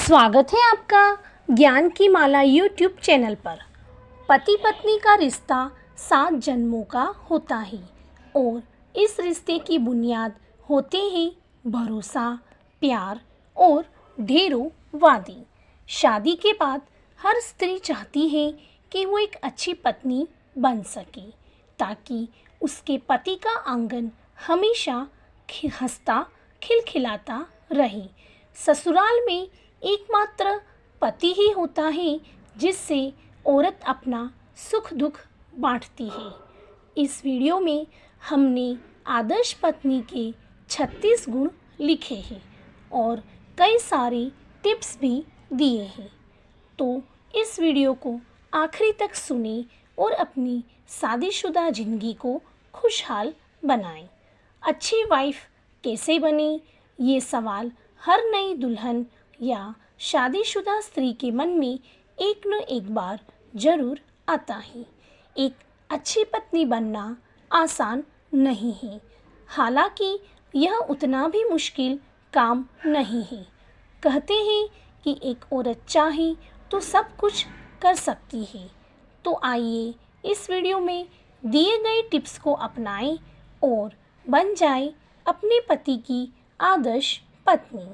स्वागत है आपका ज्ञान की माला यूट्यूब चैनल पर। पति पत्नी का रिश्ता 7 जन्मों का होता है और इस रिश्ते की बुनियाद होते हैं भरोसा, प्यार और ढेरों वादे। शादी के बाद हर स्त्री चाहती है कि वो एक अच्छी पत्नी बन सके ताकि उसके पति का आंगन हमेशा हंसता खिलखिलाता रहे। ससुराल में एकमात्र पति ही होता है जिससे औरत अपना सुख दुख बांटती है। इस वीडियो में हमने आदर्श पत्नी के 36 गुण लिखे हैं और कई सारे टिप्स भी दिए हैं। तो इस वीडियो को आखिरी तक सुने और अपनी शादीशुदा ज़िंदगी को खुशहाल बनाएं। अच्छी वाइफ कैसे बने, ये सवाल हर नई दुल्हन या शादीशुदा स्त्री के मन में एक न एक बार जरूर आता है। एक अच्छी पत्नी बनना आसान नहीं है, हालांकि यह उतना भी मुश्किल काम नहीं है। कहते हैं कि एक औरत चाहे तो सब कुछ कर सकती है। तो आइए इस वीडियो में दिए गए टिप्स को अपनाएं और बन जाए अपने पति की आदर्श पत्नी।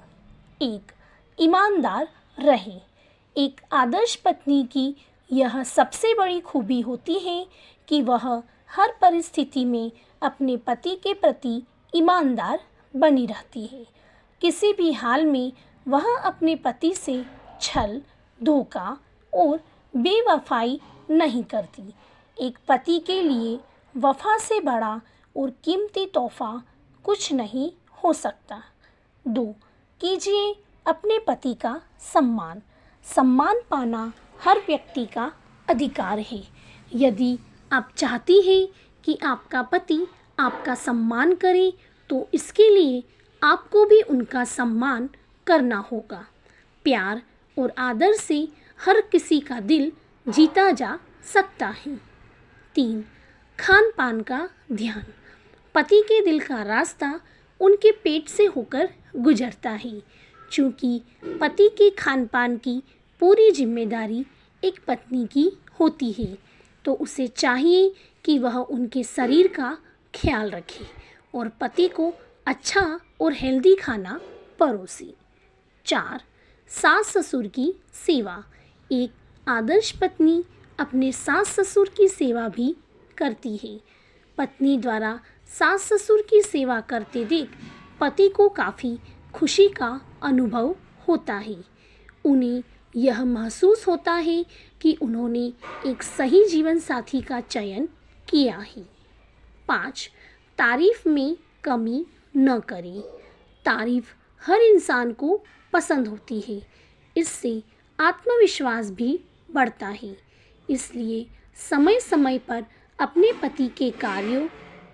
1. ईमानदार रहे। एक आदर्श पत्नी की यह सबसे बड़ी खूबी होती है कि वह हर परिस्थिति में अपने पति के प्रति ईमानदार बनी रहती है। किसी भी हाल में वह अपने पति से छल, धोखा और बेवफाई नहीं करती। एक पति के लिए वफा से बड़ा और कीमती तोहफा कुछ नहीं हो सकता। 2. कीजिए अपने पति का सम्मान। सम्मान पाना हर व्यक्ति का अधिकार है। यदि आप चाहती हैं कि आपका पति आपका सम्मान करे तो इसके लिए आपको भी उनका सम्मान करना होगा। प्यार और आदर से हर किसी का दिल जीता जा सकता है। 3. खान पान का ध्यान। पति के दिल का रास्ता उनके पेट से होकर गुजरता है। चूँकि पति के खान पान की पूरी जिम्मेदारी एक पत्नी की होती है, तो उसे चाहिए कि वह उनके शरीर का ख्याल रखे और पति को अच्छा और हेल्दी खाना परोसे। 4. सास ससुर की सेवा। एक आदर्श पत्नी अपने सास ससुर की सेवा भी करती है। पत्नी द्वारा सास ससुर की सेवा करते देख पति को काफ़ी खुशी का अनुभव होता है। उन्हें यह महसूस होता है कि उन्होंने एक सही जीवन साथी का चयन किया है। 5. तारीफ में कमी न करें। तारीफ हर इंसान को पसंद होती है। इससे आत्मविश्वास भी बढ़ता है। इसलिए समय समय पर अपने पति के कार्यों,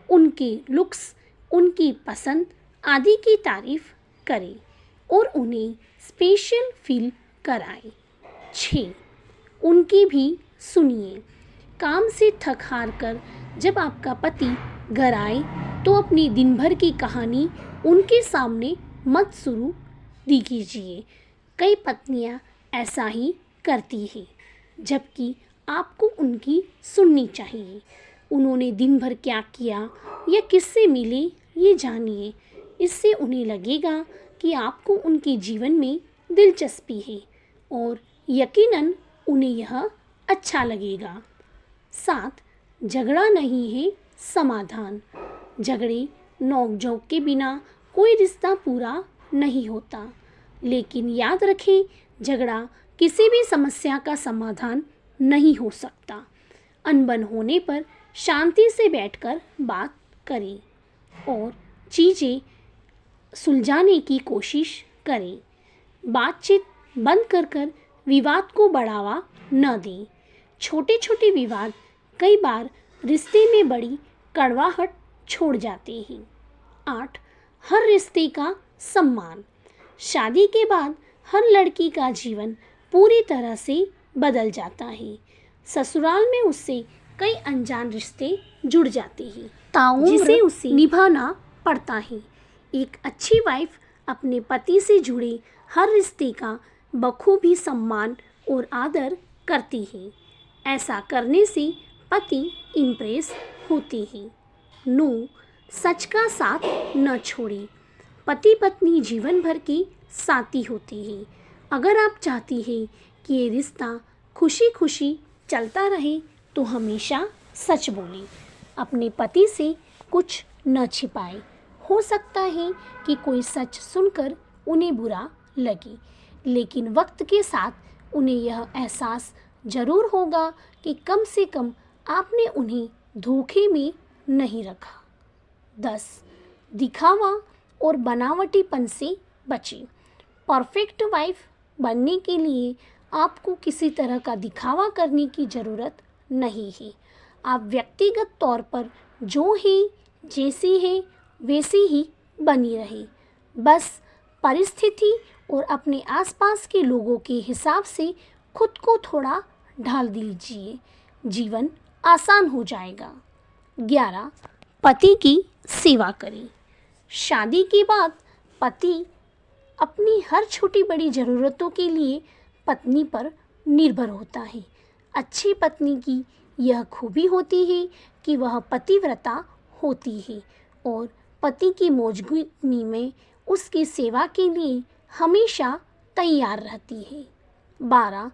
उनके लुक्स, उनकी पसंद आदि की तारीफ करें और उन्हें स्पेशल फील कराएं। 6. उनकी भी सुनिए। काम से थक हार कर जब आपका पति घर आए तो अपनी दिन भर की कहानी उनके सामने मत शुरू कीजिए। कई पत्नियां ऐसा ही करती हैं, जबकि आपको उनकी सुननी चाहिए। उन्होंने दिन भर क्या किया या किससे मिले ये जानिए। इससे उन्हें लगेगा कि आपको उनके जीवन में दिलचस्पी है और यकीनन उन्हें यह अच्छा लगेगा। 7. झगड़ा नहीं है समाधान। झगड़े नोक-झोंक के बिना कोई रिश्ता पूरा नहीं होता, लेकिन याद रखें, झगड़ा किसी भी समस्या का समाधान नहीं हो सकता। अनबन होने पर शांति से बैठकर बात करें और चीज़ें सुलझाने की कोशिश करें। बातचीत बंद कर विवाद को बढ़ावा न दें। छोटे छोटे विवाद कई बार रिश्ते में बड़ी कड़वाहट छोड़ जाते हैं। 8. हर रिश्ते का सम्मान। शादी के बाद हर लड़की का जीवन पूरी तरह से बदल जाता है। ससुराल में उससे कई अनजान रिश्ते जुड़ जाते हैं जिसे उसे निभाना पड़ता है। एक अच्छी वाइफ अपने पति से जुड़े हर रिश्ते का बखूबी सम्मान और आदर करती है। ऐसा करने से पति इम्प्रेस होते हैं। 9. सच का साथ न छोड़े। पति पत्नी जीवन भर के साथी होते हैं। अगर आप चाहती हैं कि ये रिश्ता खुशी खुशी चलता रहे तो हमेशा सच बोलें। अपने पति से कुछ न छिपाएं। हो सकता है कि कोई सच सुनकर उन्हें बुरा लगे, लेकिन वक्त के साथ उन्हें यह एहसास जरूर होगा कि कम से कम आपने उन्हें धोखे में नहीं रखा। 10. दिखावा और बनावटीपन से बचें। परफेक्ट वाइफ बनने के लिए आपको किसी तरह का दिखावा करने की ज़रूरत नहीं है। आप व्यक्तिगत तौर पर जो है, जैसी है, वैसी ही बनी रहे। बस परिस्थिति और अपने आसपास के लोगों के हिसाब से खुद को थोड़ा ढाल दीजिए, जीवन आसान हो जाएगा। 11. पति की सेवा करें। शादी के बाद पति अपनी हर छोटी बड़ी ज़रूरतों के लिए पत्नी पर निर्भर होता है। अच्छी पत्नी की यह खूबी होती है कि वह पतिव्रता होती है और पति की मौजूदगी में उसकी सेवा के लिए हमेशा तैयार रहती है। 12.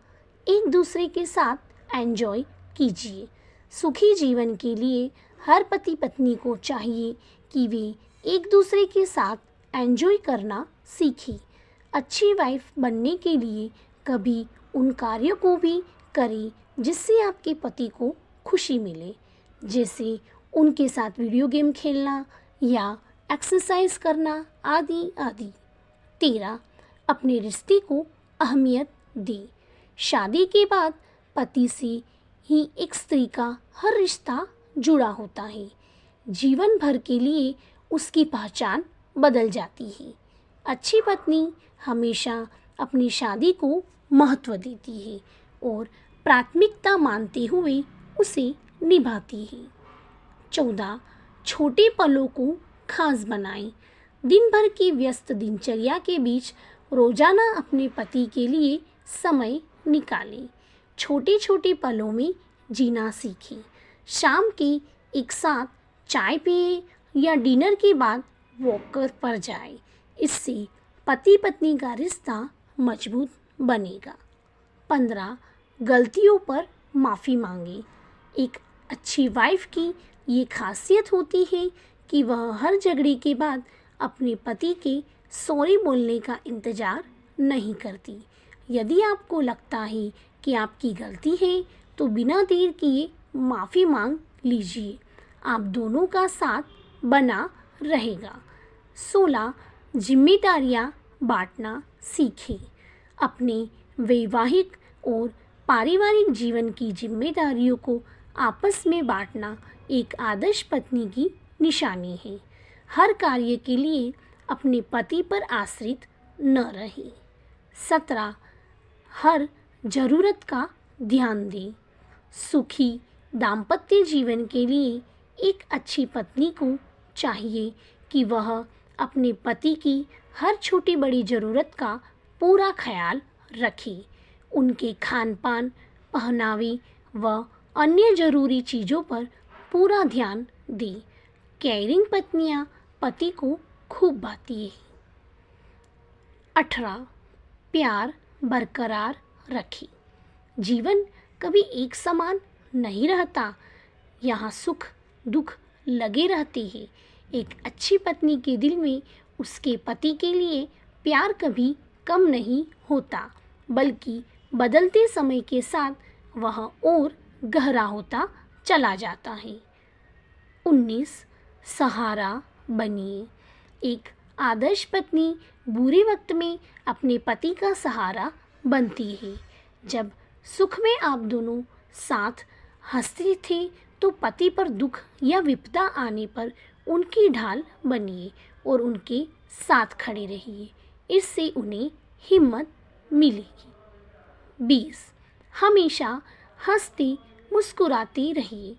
एक दूसरे के साथ एंजॉय कीजिए। सुखी जीवन के लिए हर पति पत्नी को चाहिए कि वे एक दूसरे के साथ एंजॉय करना सीखें। अच्छी वाइफ बनने के लिए कभी उन कार्यों को भी करें जिससे आपके पति को खुशी मिले, जैसे उनके साथ वीडियो गेम खेलना या एक्सरसाइज करना आदि आदि। 13. अपने रिश्ते को अहमियत दें। शादी के बाद पति से ही एक स्त्री का हर रिश्ता जुड़ा होता है। जीवन भर के लिए उसकी पहचान बदल जाती है। अच्छी पत्नी हमेशा अपनी शादी को महत्व देती है और प्राथमिकता मानते हुए उसे निभाती है। 14. छोटे पलों को खास बनाएं। दिन भर की व्यस्त दिनचर्या के बीच रोजाना अपने पति के लिए समय निकालें। छोटे छोटे पलों में जीना सीखें। शाम के एक साथ चाय पिए या डिनर के बाद वॉक पर जाए। इससे पति पत्नी का रिश्ता मजबूत बनेगा। 15. गलतियों पर माफ़ी मांगे। एक अच्छी वाइफ की ये खासियत होती है कि वह हर झगड़े के बाद अपने पति के सॉरी बोलने का इंतज़ार नहीं करती। यदि आपको लगता है कि आपकी गलती है तो बिना देर किए माफ़ी मांग लीजिए। आप दोनों का साथ बना रहेगा। 16. जिम्मेदारियां बांटना सीखें। अपने वैवाहिक और पारिवारिक जीवन की जिम्मेदारियों को आपस में बांटना एक आदर्श पत्नी की निशानी है। हर कार्य के लिए अपने पति पर आश्रित न रहें। 17. हर ज़रूरत का ध्यान दें। सुखी दाम्पत्य जीवन के लिए एक अच्छी पत्नी को चाहिए कि वह अपने पति की हर छोटी बड़ी ज़रूरत का पूरा ख्याल रखे। उनके खान पान, पहनावे व अन्य ज़रूरी चीज़ों पर पूरा ध्यान दें। केयरिंग पत्नियां पति को खूब भाती है। 18. प्यार बरकरार रखें। जीवन कभी एक समान नहीं रहता। यहाँ सुख दुख लगे रहते हैं। एक अच्छी पत्नी के दिल में उसके पति के लिए प्यार कभी कम नहीं होता, बल्कि बदलते समय के साथ वह और गहरा होता चला जाता है। 19. सहारा बनिए। एक आदर्श पत्नी बुरे वक्त में अपने पति का सहारा बनती है। जब सुख में आप दोनों साथ हंसते थे तो पति पर दुख या विपदा आने पर उनकी ढाल बनिए और उनके साथ खड़े रहिए। इससे उन्हें हिम्मत मिलेगी। 20. हमेशा हंसते मुस्कुराते रहिए।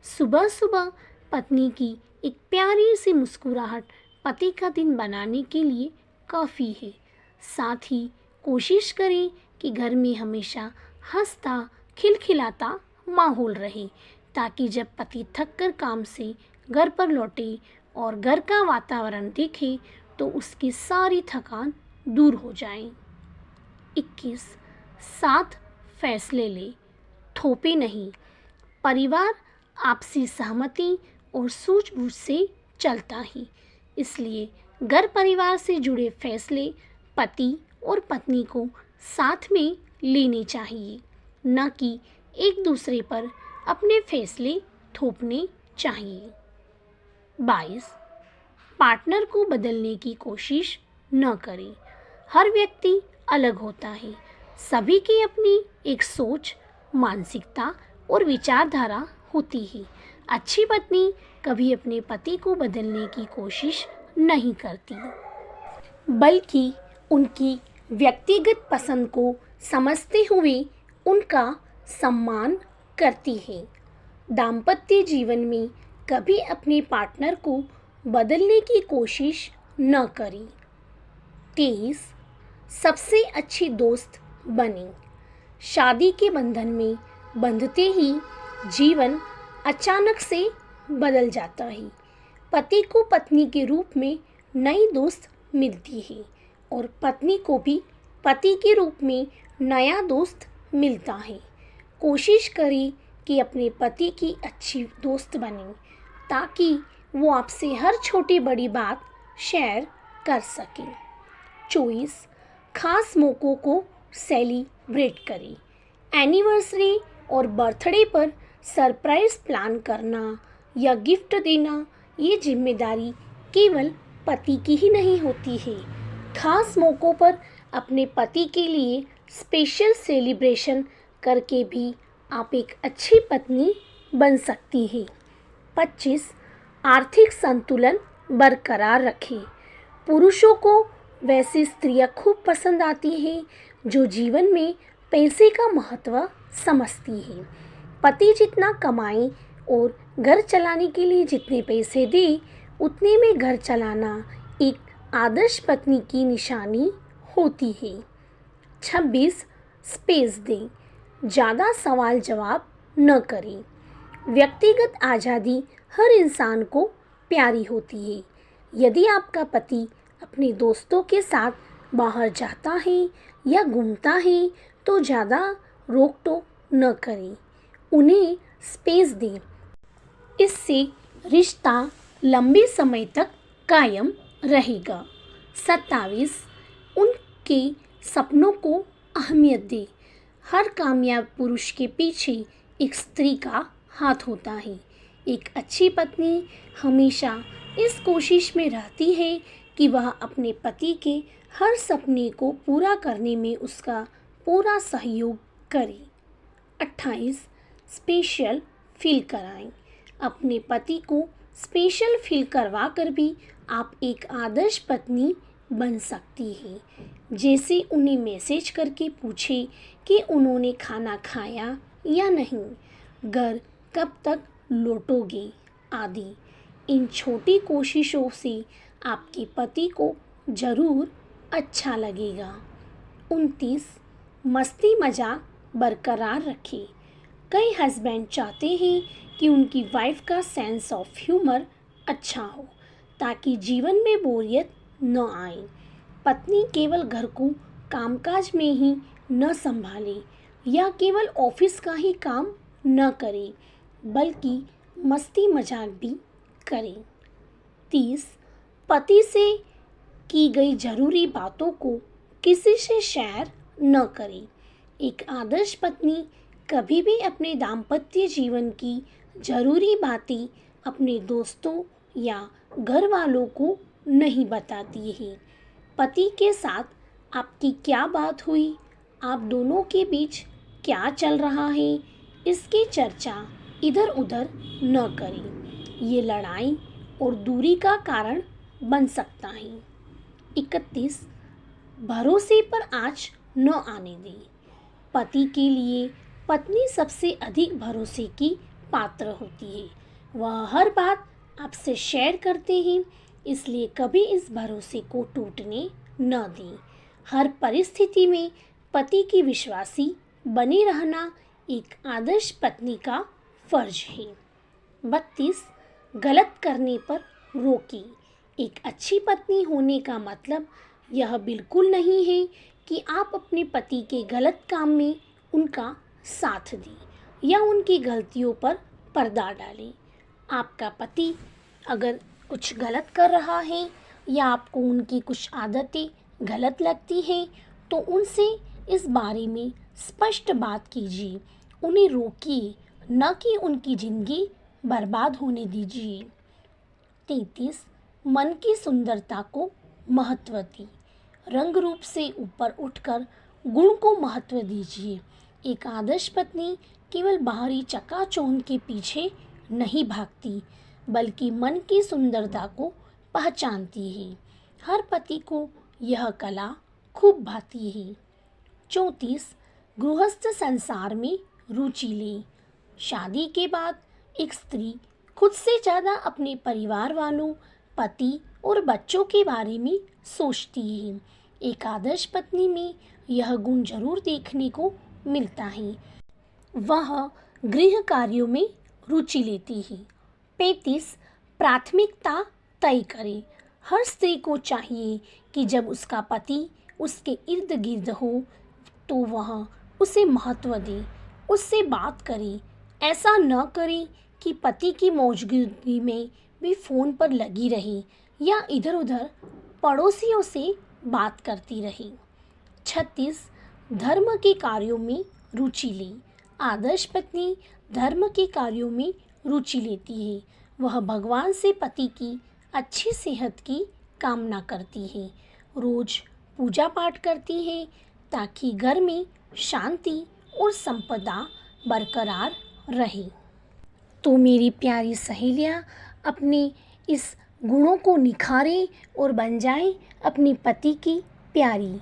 सुबह सुबह पत्नी की एक प्यारी सी मुस्कुराहट पति का दिन बनाने के लिए काफ़ी है। साथ ही कोशिश करें कि घर में हमेशा हंसता खिलखिलाता माहौल रहे, ताकि जब पति थक कर काम से घर पर लौटे और घर का वातावरण देखे तो उसकी सारी थकान दूर हो जाए। 21 साथ फैसले ले, थोपे नहीं। परिवार आपसी सहमति और सूझबूझ से चलता है, इसलिए घर परिवार से जुड़े फैसले पति और पत्नी को साथ में लेने चाहिए, न कि एक दूसरे पर अपने फैसले थोपने चाहिए। 22 पार्टनर को बदलने की कोशिश न करें। हर व्यक्ति अलग होता है, सभी की अपनी एक सोच, मानसिकता और विचारधारा होती है। अच्छी पत्नी कभी अपने पति को बदलने की कोशिश नहीं करती, बल्कि उनकी व्यक्तिगत पसंद को समझते हुए उनका सम्मान करती है। दाम्पत्य जीवन में कभी अपने पार्टनर को बदलने की कोशिश न करें। 23 सबसे अच्छी दोस्त बने। शादी के बंधन में बंधते ही जीवन अचानक से बदल जाता है। पति को पत्नी के रूप में नई दोस्त मिलती है और पत्नी को भी पति के रूप में नया दोस्त मिलता है। कोशिश करें कि अपने पति की अच्छी दोस्त बने, ताकि वो आपसे हर छोटी बड़ी बात शेयर कर सके। 24 खास मौक़ों को सेलिब्रेट करें। एनिवर्सरी और बर्थडे पर सरप्राइज़ प्लान करना या गिफ्ट देना, ये जिम्मेदारी केवल पति की ही नहीं होती है। खास मौक़ों पर अपने पति के लिए स्पेशल सेलिब्रेशन करके भी आप एक अच्छी पत्नी बन सकती हैं। 25 आर्थिक संतुलन बरकरार रखें। पुरुषों को वैसी स्त्रियां खूब पसंद आती हैं जो जीवन में पैसे का महत्व समझती हैं। पति जितना कमाए और घर चलाने के लिए जितने पैसे दे, उतने में घर चलाना एक आदर्श पत्नी की निशानी होती है। 26 स्पेस दें, ज़्यादा सवाल जवाब न करें। व्यक्तिगत आज़ादी हर इंसान को प्यारी होती है। यदि आपका पति अपने दोस्तों के साथ बाहर जाता है या घूमता है तो ज़्यादा रोक टोक न करें, उन्हें स्पेस दें। इससे रिश्ता लंबे समय तक कायम रहेगा। 27 उनके सपनों को अहमियत दें। हर कामयाब पुरुष के पीछे एक स्त्री का हाथ होता है। एक अच्छी पत्नी हमेशा इस कोशिश में रहती है कि वह अपने पति के हर सपने को पूरा करने में उसका पूरा सहयोग करे। 28 स्पेशल फील कराएं। अपने पति को स्पेशल फील करवा कर भी आप एक आदर्श पत्नी बन सकती हैं। जैसे उन्हें मैसेज करके पूछे कि उन्होंने खाना खाया या नहीं, घर कब तक लौटोगे आदि। इन छोटी कोशिशों से आपके पति को ज़रूर अच्छा लगेगा। 29 मस्ती मजाक बरकरार रखें। कई हस्बैंड चाहते हैं कि उनकी वाइफ का सेंस ऑफ ह्यूमर अच्छा हो, ताकि जीवन में बोरियत न आए। पत्नी केवल घर को कामकाज में ही न संभाले या केवल ऑफिस का ही काम न करे, बल्कि मस्ती मजाक भी करें। 30 पति से की गई ज़रूरी बातों को किसी से शेयर न करें। एक आदर्श पत्नी कभी भी अपने दाम्पत्य जीवन की ज़रूरी बातें अपने दोस्तों या घर वालों को नहीं बताती है। पति के साथ आपकी क्या बात हुई, आप दोनों के बीच क्या चल रहा है, इसकी चर्चा इधर उधर न करें। ये लड़ाई और दूरी का कारण बन सकता है। 31 भरोसे पर आँच न आने दें। पति के लिए पत्नी सबसे अधिक भरोसे की पात्र होती है। वह हर बात आपसे शेयर करते हैं, इसलिए कभी इस भरोसे को टूटने न दें। हर परिस्थिति में पति की विश्वासी बने रहना एक आदर्श पत्नी का फर्ज है। 32 गलत करने पर रोकी। एक अच्छी पत्नी होने का मतलब यह बिल्कुल नहीं है कि आप अपने पति के गलत काम में उनका साथ दें या उनकी गलतियों पर पर्दा डालें। आपका पति अगर कुछ गलत कर रहा है या आपको उनकी कुछ आदतें गलत लगती हैं तो उनसे इस बारे में स्पष्ट बात कीजिए, उन्हें रोकिए, न कि उनकी ज़िंदगी बर्बाद होने दीजिए। 33 मन की सुंदरता को महत्व दी। रंग रूप से ऊपर उठकर गुण को महत्व दीजिए। एक आदर्श पत्नी केवल बाहरी चकाचौंध के पीछे नहीं भागती, बल्कि मन की सुंदरता को पहचानती है। हर पति को यह कला खूब भाती है। 34 गृहस्थ संसार में रुचि ले। शादी के बाद एक स्त्री खुद से ज़्यादा अपने परिवार वालों, पति और बच्चों के बारे में सोचती है। एक आदर्श पत्नी में यह गुण जरूर देखने को मिलता है। वह गृह कार्यों में रुचि लेती है। 35 प्राथमिकता तय करे। हर स्त्री को चाहिए कि जब उसका पति उसके इर्द गिर्द हो तो वह उसे महत्व दे, उससे बात करे। ऐसा न करे कि पति की मौजूदगी में भी फ़ोन पर लगी रहे या इधर उधर पड़ोसियों से बात करती रहे। 36 धर्म के कार्यों में रुचि ले। आदर्श पत्नी धर्म के कार्यों में रुचि लेती है। वह भगवान से पति की अच्छी सेहत की कामना करती है, रोज पूजा पाठ करती है ताकि घर में शांति और संपदा बरकरार रहे। तो मेरी प्यारी सहेलियाँ, अपने इस गुणों को निखारें और बन जाएं अपने पति की प्यारी।